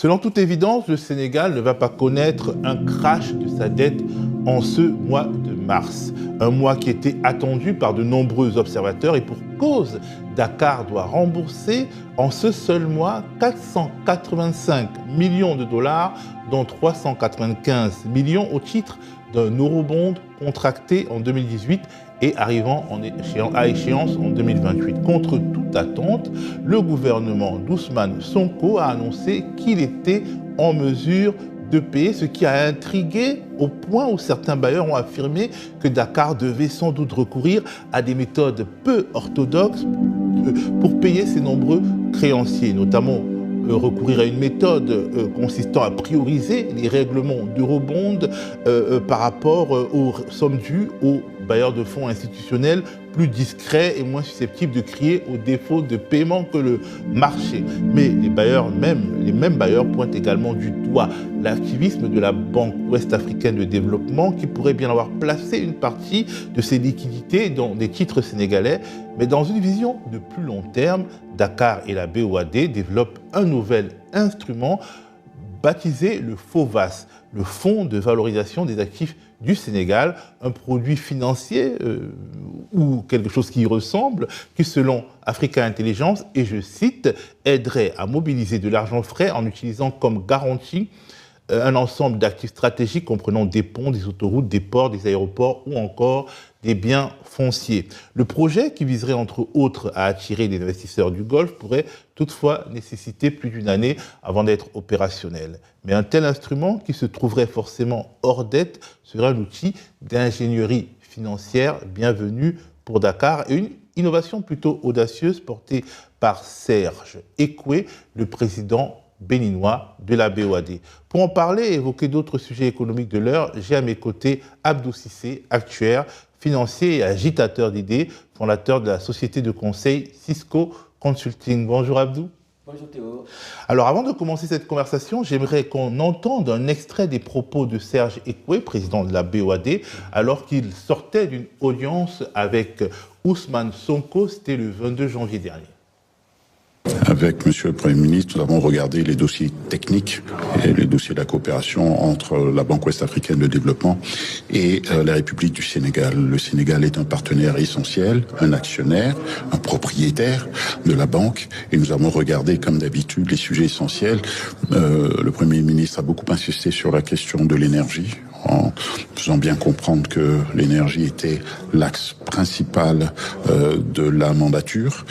Selon toute évidence, le Sénégal ne va pas connaître un crash de sa dette en ce mois de mars. Un mois qui était attendu par de nombreux observateurs et pour cause, Dakar doit rembourser en ce seul mois 485 millions de dollars, dont 395 millions au titre d'un eurobond contracté en 2018 et arrivant à échéance en 2028. Contre toute attente, le gouvernement d'Ousmane Sonko a annoncé qu'il était en mesure de payer, ce qui a intrigué au point où certains bailleurs ont affirmé que Dakar devait sans doute recourir à des méthodes peu orthodoxes pour payer ses nombreux créanciers, notamment recourir à une méthode consistant à prioriser les règlements d'eurobond par rapport aux sommes dues aux bailleurs de fonds institutionnels plus discrets et moins susceptibles de crier au défaut de paiement que le marché. Mais les mêmes bailleurs pointent également du doigt l'activisme de la Banque ouest-africaine de développement qui pourrait bien avoir placé une partie de ses liquidités dans des titres sénégalais. Mais dans une vision de plus long terme, Dakar et la BOAD développent un nouvel instrument baptisé le FOVAS, le Fonds de valorisation des actifs du Sénégal, un produit financier ou quelque chose qui y ressemble, qui selon Africa Intelligence, et je cite, aiderait à mobiliser de l'argent frais en utilisant comme garantie un ensemble d'actifs stratégiques comprenant des ponts, des autoroutes, des ports, des aéroports ou encore des biens fonciers. Le projet, qui viserait entre autres à attirer des investisseurs du Golfe, pourrait toutefois nécessiter plus d'une année avant d'être opérationnel. Mais un tel instrument, qui se trouverait forcément hors dette, serait un outil d'ingénierie financière bienvenue pour Dakar et une innovation plutôt audacieuse portée par Serge Ekwe, le président béninois de la BOAD. Pour en parler et évoquer d'autres sujets économiques de l'heure, j'ai à mes côtés Abdou Cissé, actuaire, financier et agitateur d'idées, fondateur de la société de conseil Cisco Consulting. Bonjour Abdou. Bonjour Théo. Alors avant de commencer cette conversation, j'aimerais qu'on entende un extrait des propos de Serge Ekwe, président de la BOAD, alors qu'il sortait d'une audience avec Ousmane Sonko, c'était le 22 janvier dernier. Avec Monsieur le Premier ministre, nous avons regardé les dossiers techniques et les dossiers de la coopération entre la Banque ouest-africaine de développement et la République du Sénégal. Le Sénégal est un partenaire essentiel, un actionnaire, un propriétaire de la banque et nous avons regardé, comme d'habitude, les sujets essentiels. Le Premier ministre a beaucoup insisté sur la question de l'énergie, en faisant bien comprendre que l'énergie était l'axe principal de la mandature.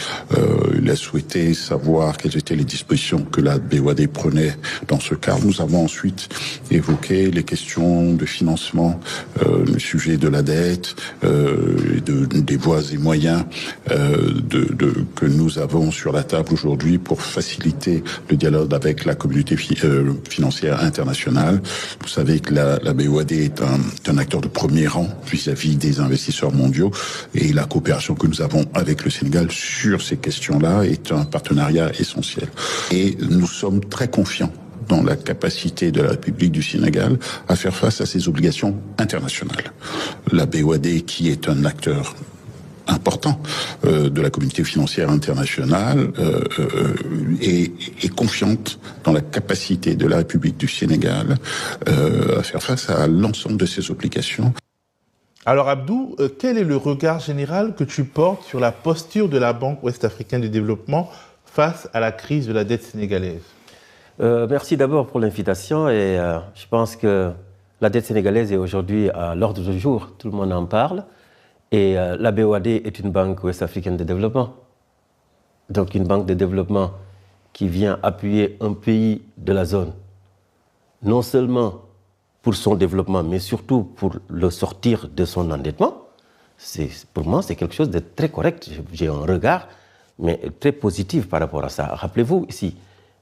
Il a souhaité savoir quelles étaient les dispositions que la BOAD prenait dans ce cadre. Nous avons ensuite évoqué les questions de financement, le sujet de la dette, des voies et moyens que nous avons sur la table aujourd'hui pour faciliter le dialogue avec la communauté financière internationale. Vous savez que la BOAD est un acteur de premier rang vis-à-vis des investisseurs mondiaux et la coopération que nous avons avec le Sénégal sur ces questions-là est un partenariat essentiel. Et nous sommes très confiants dans la capacité de la République du Sénégal à faire face à ses obligations internationales. La BOAD, qui est un acteur important de la communauté financière internationale est confiante dans la capacité de la République du Sénégal à faire face à l'ensemble de ses obligations. Alors Abdou, quel est le regard général que tu portes sur la posture de la Banque ouest-africaine de développement face à la crise de la dette sénégalaise? Merci d'abord pour l'invitation et je pense que la dette sénégalaise est aujourd'hui à l'ordre du jour, tout le monde en parle. Et la BOAD est une banque ouest-africaine de développement. Donc une banque de développement qui vient appuyer un pays de la zone, non seulement pour son développement, mais surtout pour le sortir de son endettement. Pour moi, c'est quelque chose de très correct. J'ai un regard mais très positif par rapport à ça. Rappelez-vous, ici,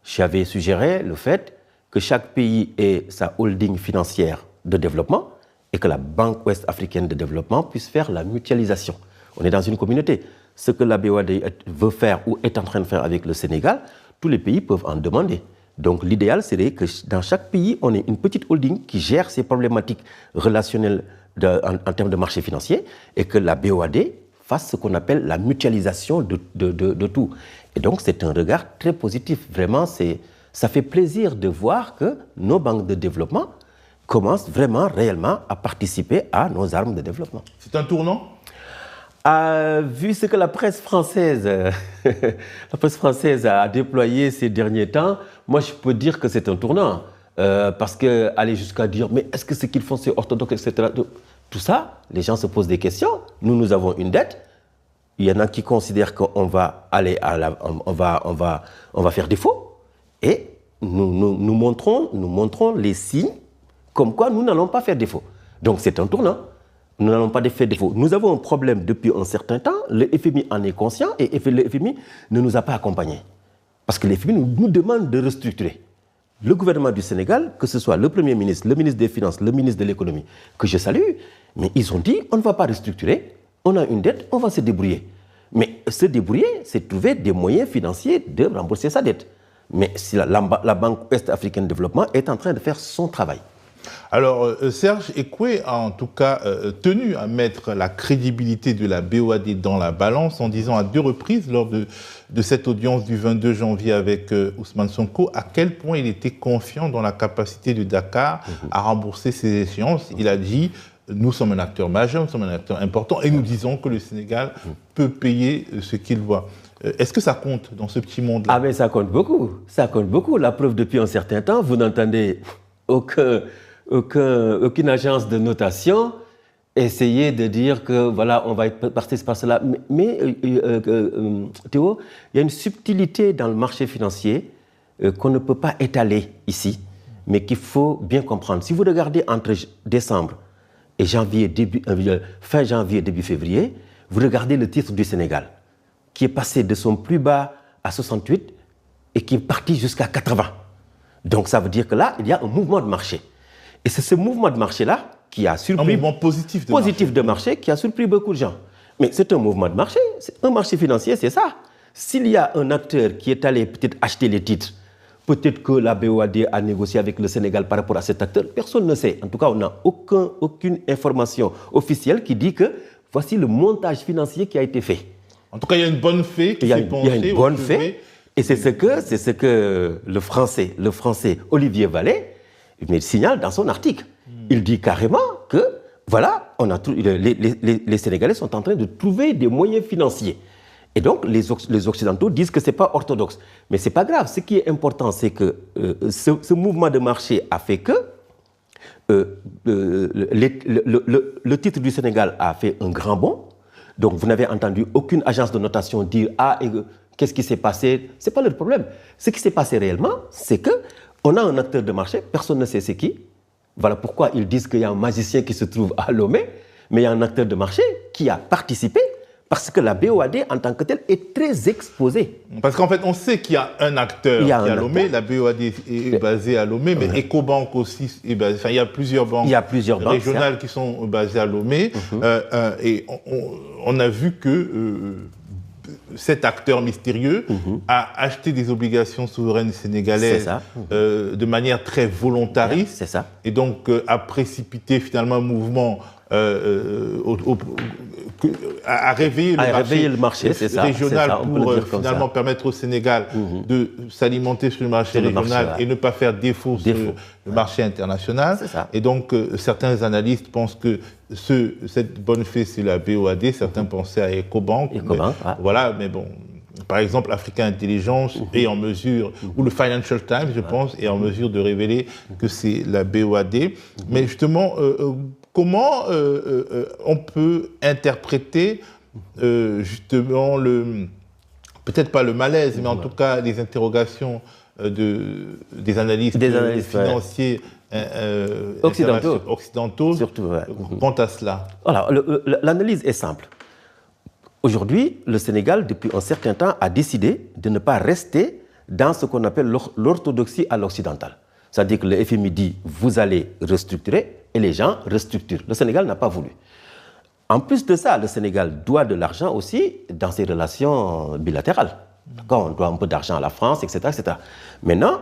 j'avais suggéré le fait que chaque pays ait sa holding financière de développement et que la Banque ouest-africaine de développement puisse faire la mutualisation. On est dans une communauté. Ce que la BOAD veut faire ou est en train de faire avec le Sénégal, tous les pays peuvent en demander. Donc l'idéal serait que dans chaque pays, on ait une petite holding qui gère ces problématiques relationnelles en termes de marché financier et que la BOAD fasse ce qu'on appelle la mutualisation de tout. Et donc c'est un regard très positif. Vraiment, Ça fait plaisir de voir que nos banques de développement commencent vraiment, réellement à participer à nos armes de développement. C'est un tournant ? Vu ce que la presse française a déployé ces derniers temps, moi je peux dire que c'est un tournant. Parce qu'aller jusqu'à dire, mais est-ce que ce qu'ils font c'est orthodoxe, etc. Tout ça, les gens se posent des questions. Nous avons une dette. Il y en a qui considèrent qu'on va aller on va faire défaut. Et nous montrons les signes comme quoi nous n'allons pas faire défaut. Donc c'est un tournant. Nous n'allons pas faire défaut. Nous avons un problème depuis un certain temps. Le FMI en est conscient et le FMI ne nous a pas accompagnés. Parce que le FMI nous demande de restructurer. Le gouvernement du Sénégal, que ce soit le Premier ministre, le ministre des Finances, le ministre de l'Économie, que je salue, mais ils ont dit on ne va pas restructurer, on a une dette, on va se débrouiller. Mais se débrouiller, c'est trouver des moyens financiers de rembourser sa dette. Mais si la Banque Ouest-Africaine de Développement est en train de faire son travail. Alors, Serge Ekwe a en tout cas tenu à mettre la crédibilité de la BOAD dans la balance en disant à 2 reprises lors de cette audience du 22 janvier avec Ousmane Sonko à quel point il était confiant dans la capacité de Dakar à rembourser ses échéances. Il a dit « Nous sommes un acteur majeur, nous sommes un acteur important et nous disons que le Sénégal peut payer ce qu'il doit ». Est-ce que ça compte dans ce petit monde-là ? Ah mais ça compte beaucoup, ça compte beaucoup. La preuve, depuis un certain temps, vous n'entendez aucune agence de notation essayer de dire que voilà, on va être parti par cela. Mais Théo, il y a une subtilité dans le marché financier qu'on ne peut pas étaler ici, mais qu'il faut bien comprendre. Si vous regardez entre décembre et fin janvier, début février, vous regardez le titre du Sénégal, qui est passé de son plus bas à 68 et qui est parti jusqu'à 80. Donc ça veut dire que là, il y a un mouvement de marché. Et c'est ce mouvement de marché-là qui a surpris... Un mouvement positif de marché qui a surpris beaucoup de gens. Mais c'est un mouvement de marché. Un marché financier, c'est ça. S'il y a un acteur qui est allé peut-être acheter les titres, peut-être que la BOAD a négocié avec le Sénégal par rapport à cet acteur, personne ne sait. En tout cas, on n'a aucune information officielle qui dit que voici le montage financier qui a été fait. En tout cas, il y a une bonne fée qui s'est penchée. Il y a une bonne fée. Et c'est ce que le français Olivier Vallet signale dans son article. Il dit carrément que, voilà, les Sénégalais sont en train de trouver des moyens financiers. Et donc, les Occidentaux disent que ce n'est pas orthodoxe. Mais ce n'est pas grave. Ce qui est important, c'est que ce mouvement de marché a fait que le titre du Sénégal a fait un grand bond. Donc, vous n'avez entendu aucune agence de notation dire « Ah, qu'est-ce qui s'est passé ?» Ce n'est pas le problème. Ce qui s'est passé réellement, c'est qu'on a un acteur de marché, personne ne sait c'est qui. Voilà pourquoi ils disent qu'il y a un magicien qui se trouve à Lomé, mais il y a un acteur de marché qui a participé parce que la BOAD, en tant que telle, est très exposée. Parce qu'en fait, on sait qu'il y a un acteur qui est à Lomé, la BOAD est basée à Lomé, mais Ecobank aussi est basée. Enfin, il y a plusieurs banques régionales qui sont basées à Lomé. Et on a vu que cet acteur mystérieux a acheté des obligations souveraines sénégalaises de manière très volontariste. C'est ça. Et donc a précipité finalement un mouvement à réveiller le marché régional pour finalement permettre au Sénégal de s'alimenter sur le marché régional et ne pas faire défaut sur le marché international. Et donc certains analystes pensent que cette bonne fée c'est la BOAD, certains pensaient à Ecobank. Voilà, mais bon. Par exemple, Africa Intelligence est en mesure, ou le Financial Times, je pense, est en mesure de révéler que c'est la BOAD. Mais justement, comment on peut interpréter justement peut-être pas le malaise, mais en tout cas les interrogations des analystes financiers occidentaux surtout, quant à cela? Alors, l'analyse est simple. Aujourd'hui, le Sénégal, depuis un certain temps, a décidé de ne pas rester dans ce qu'on appelle l'orthodoxie à l'occidentale. C'est-à-dire que le FMI dit « vous allez restructurer » et les gens restructurent. Le Sénégal n'a pas voulu. En plus de ça, le Sénégal doit de l'argent aussi dans ses relations bilatérales. D'accord, on doit un peu d'argent à la France, etc., etc. Maintenant,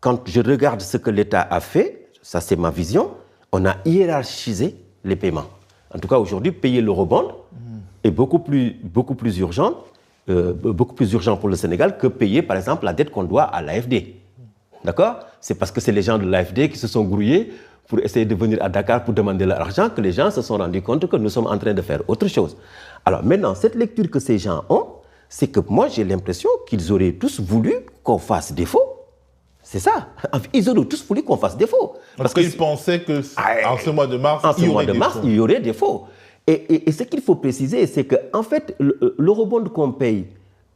quand je regarde ce que l'État a fait, ça c'est ma vision, on a hiérarchisé les paiements. En tout cas, aujourd'hui, payer l'eurobond est beaucoup plus urgent pour le Sénégal que payer, par exemple, la dette qu'on doit à l'AFD. d'accord? C'est parce que c'est les gens de l'AFD qui se sont grouillés pour essayer de venir à Dakar pour demander leur argent que les gens se sont rendus compte que nous sommes en train de faire autre chose. Alors maintenant, cette lecture que ces gens ont, c'est que moi j'ai l'impression qu'ils auraient tous voulu qu'on fasse défaut. C'est ça. Ils auraient tous voulu qu'on fasse défaut. Parce qu'ils pensaient qu'en ce mois de mars, il y aurait défaut. Et ce qu'il faut préciser, c'est qu'en fait, l'eurobond qu'on paye,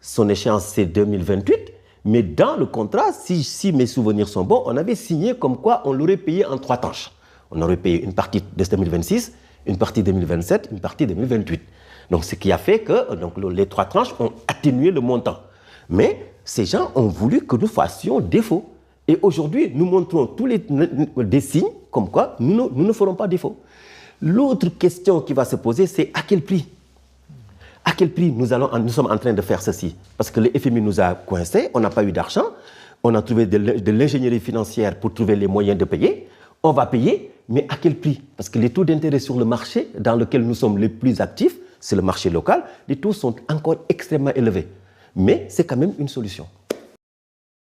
son échéance c'est 2028, mais dans le contrat, si mes souvenirs sont bons, on avait signé comme quoi on l'aurait payé en 3 tranches. On aurait payé une partie de 2026, une partie 2027, une partie 2028. Donc ce qui a fait que donc, les 3 tranches ont atténué le montant. Mais ces gens ont voulu que nous fassions défaut. Et aujourd'hui, nous montrons tous des signes comme quoi nous ne ferons pas défaut. L'autre question qui va se poser, c'est à quel prix? À quel prix nous sommes en train de faire ceci? Parce que le FMI nous a coincés, on n'a pas eu d'argent, on a trouvé de l'ingénierie financière pour trouver les moyens de payer. On va payer, mais à quel prix? Parce que les taux d'intérêt sur le marché dans lequel nous sommes les plus actifs, c'est le marché local, les taux sont encore extrêmement élevés. Mais c'est quand même une solution.